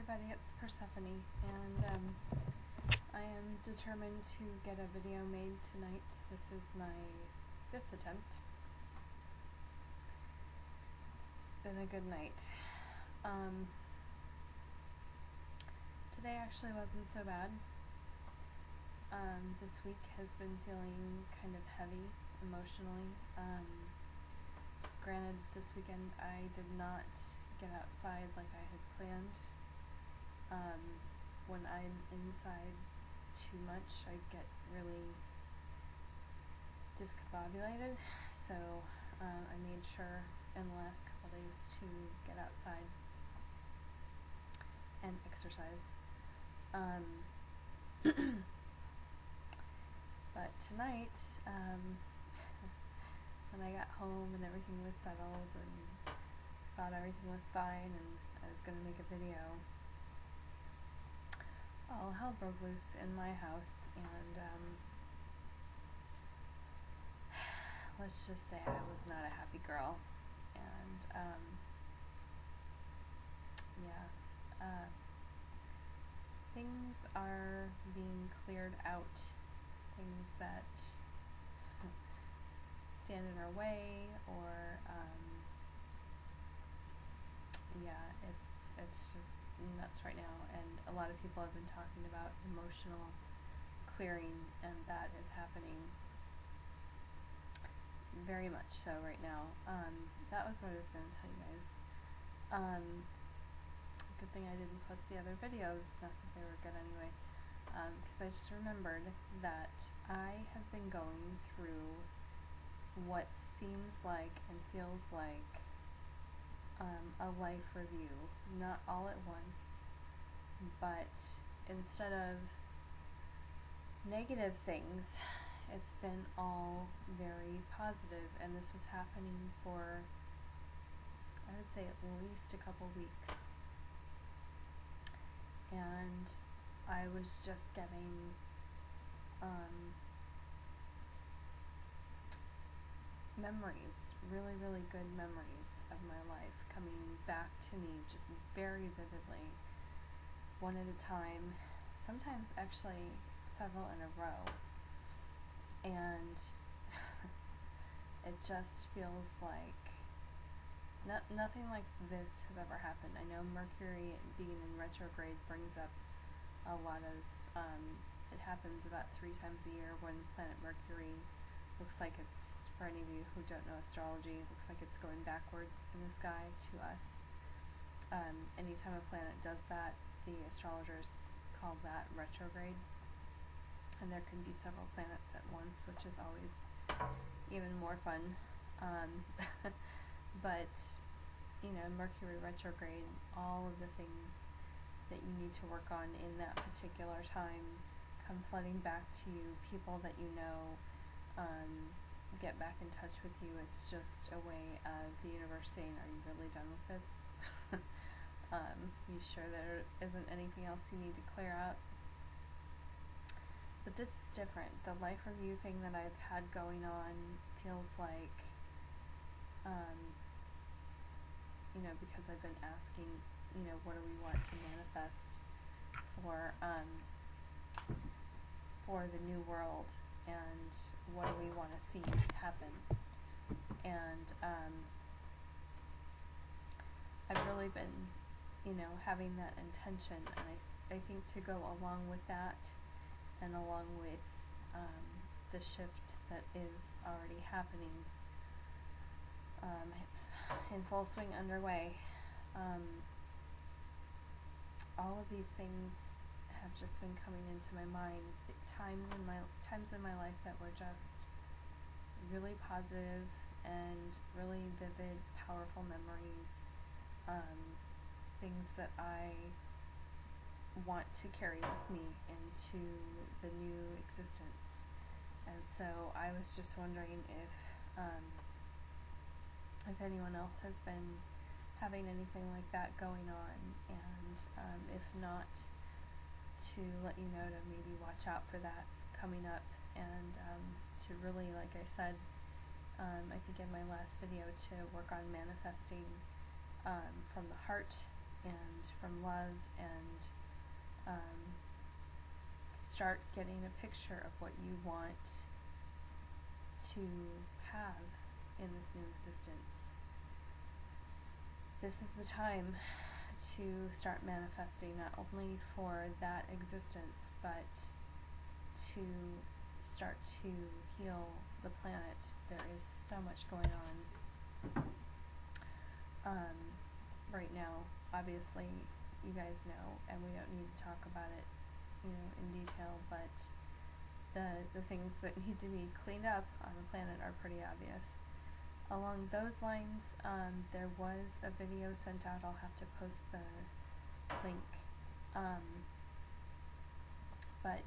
everybody, it's Persephone, and I am determined to get a video made tonight. This is my 5th attempt. It's been a good night. Today actually wasn't so bad. This week has been feeling kind of heavy emotionally. Granted, this weekend I did not get outside like I had planned. When I'm inside too much, I get really discombobulated, so I made sure in the last couple days to get outside and exercise. But tonight, when I got home and everything was settled and thought everything was fine and I was going to make a video, all hell broke loose in my house, and let's just say I was not a happy girl. And things are being cleared out, things that stand in our way, or it's just nuts right now, and a lot of people have been talking about emotional clearing, and that is happening very much so right now. That was what I was going to tell you guys. Good thing I didn't post the other videos, not that they were good anyway, because I just remembered that I have been going through what seems like and feels like a life review, not all at once, but instead of negative things, it's been all very positive, and this was happening for, I would say, at least a couple weeks. And I was just getting memories, really, really good memories of my life coming back to me just very vividly, one at a time, sometimes actually several in a row. And it just feels like nothing like this has ever happened. I know Mercury being in retrograde brings up a lot of, it happens about 3 times a year when planet Mercury looks like it's, for any of you who don't know astrology, looks like it's going backwards in the sky to us. Anytime a planet does that, the astrologers call that retrograde. And there can be several planets at once, which is always even more fun. But, you know, Mercury retrograde, all of the things that you need to work on in that particular time come flooding back to you. People that you know get back in touch with you. It's just a way of the universe saying, are you really done with this? You sure there isn't anything else you need to clear up? But this is different. The life review thing that I've had going on feels like, you know, because I've been asking, you know, what do we want to manifest for the new world, and what do we want to see happen? And I've really been, you know, having that intention, and I think to go along with that, and along with the shift that is already happening, it's in full swing underway. All of these things have just been coming into my mind. Times in my life that were just really positive and really vivid, powerful memories. Things that I want to carry with me into the new existence. And so I was just wondering if anyone else has been having anything like that going on, and if not, to let you know to maybe watch out for that coming up, and to really, like I said, I think in my last video, to work on manifesting from the heart and from love, and start getting a picture of what you want to have in this new existence. This is the time to start manifesting, not only for that existence, but to start to heal the planet. There is so much going on right now. Obviously, you guys know, and we don't need to talk about it, in detail, but the things that need to be cleaned up on the planet are pretty obvious. Along those lines, there was a video sent out. I'll have to post the link. But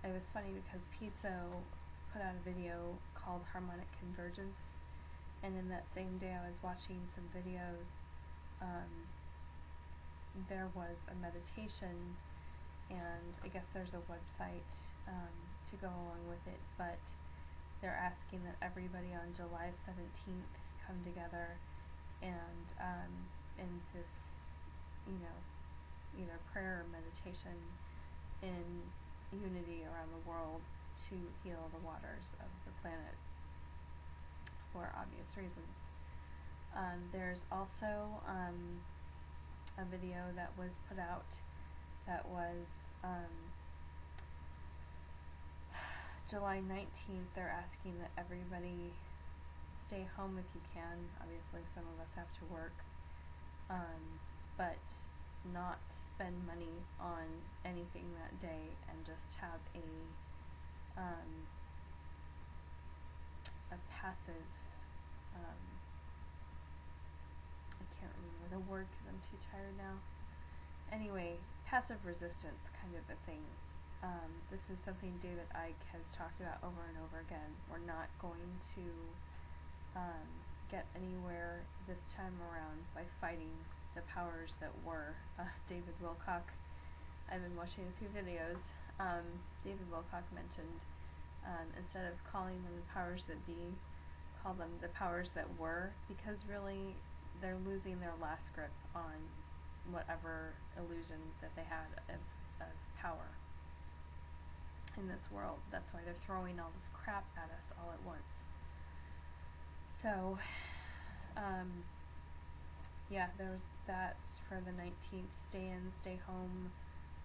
it was funny because Pizzo put out a video called Harmonic Convergence, and in that same day I was watching some videos. There was a meditation, and I guess there's a website to go along with it, but they're asking that everybody on July 17th come together and in this, either prayer or meditation in unity around the world to heal the waters of the planet for obvious reasons. There's also a video that was put out that was July 19th. They're asking that everybody stay home if you can. Obviously, some of us have to work, but not spend money on anything that day, and just have a passive, I can't remember the word because I'm too tired now. Anyway, passive resistance kind of a thing. This is something David Icke has talked about over and over again. We're not going to get anywhere this time around by fighting the powers that were. David Wilcock, I've been watching a few videos. David Wilcock mentioned instead of calling them the powers that be, call them the powers that were, because really they're losing their last grip on whatever illusion that they had of power in this world. That's why they're throwing all this crap at us all at once. So, yeah, there's that for the 19th. Stay in, stay home,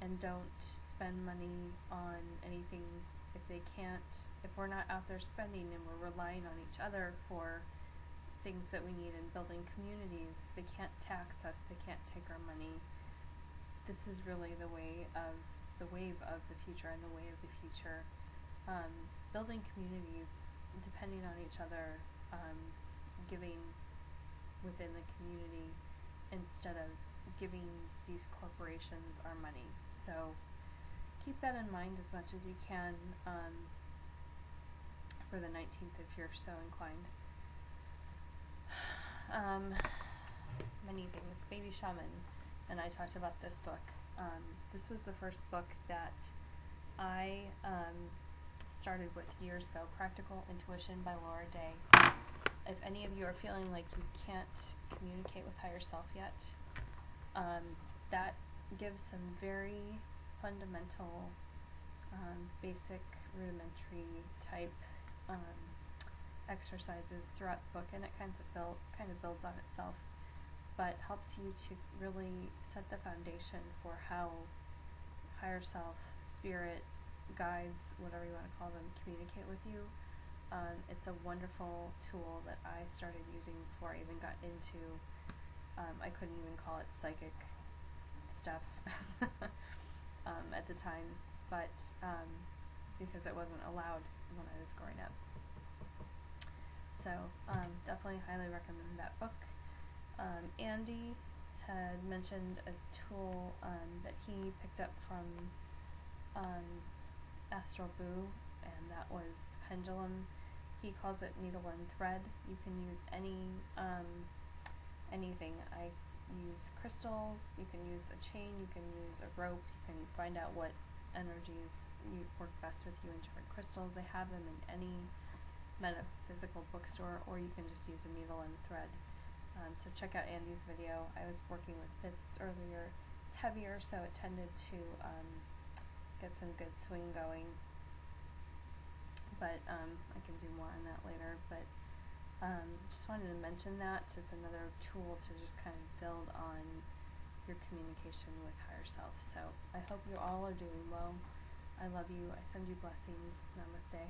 and don't spend money on anything if they can't. If we're not out there spending and we're relying on each other for things that we need in building communities, they can't tax us, they can't take our money. This is really the wave of the future, and the way of the future. Building communities, depending on each other, giving within the community instead of giving these corporations our money. So keep that in mind as much as you can for the 19th if you're so inclined. Many things. Baby Shaman, and I talked about this book. This was the first book that I started with years ago, Practical Intuition by Laura Day. If any of you are feeling like you can't communicate with higher self yet, that gives some very fundamental, basic, rudimentary type exercises throughout the book, and it kind of builds on itself, but helps you to really set the foundation for how higher self, spirit, guides, whatever you want to call them, communicate with you. It's a wonderful tool that I started using before I even got into, I couldn't even call it psychic stuff at the time, but because it wasn't allowed when I was growing up. So definitely highly recommend that book. Andy had mentioned a tool that he picked up from Astral Boo, and that was the pendulum. He calls it needle and thread. You can use anything. I use crystals, you can use a chain, you can use a rope, you can find out what energies work best with you in different crystals. They have them in any metaphysical bookstore, or you can just use a needle and thread. So check out Andy's video. I was working with fists earlier. It's heavier, so it tended to get some good swing going. But I can do more on that later. But just wanted to mention that. It's another tool to just kind of build on your communication with higher self. So I hope you all are doing well. I love you. I send you blessings. Namaste.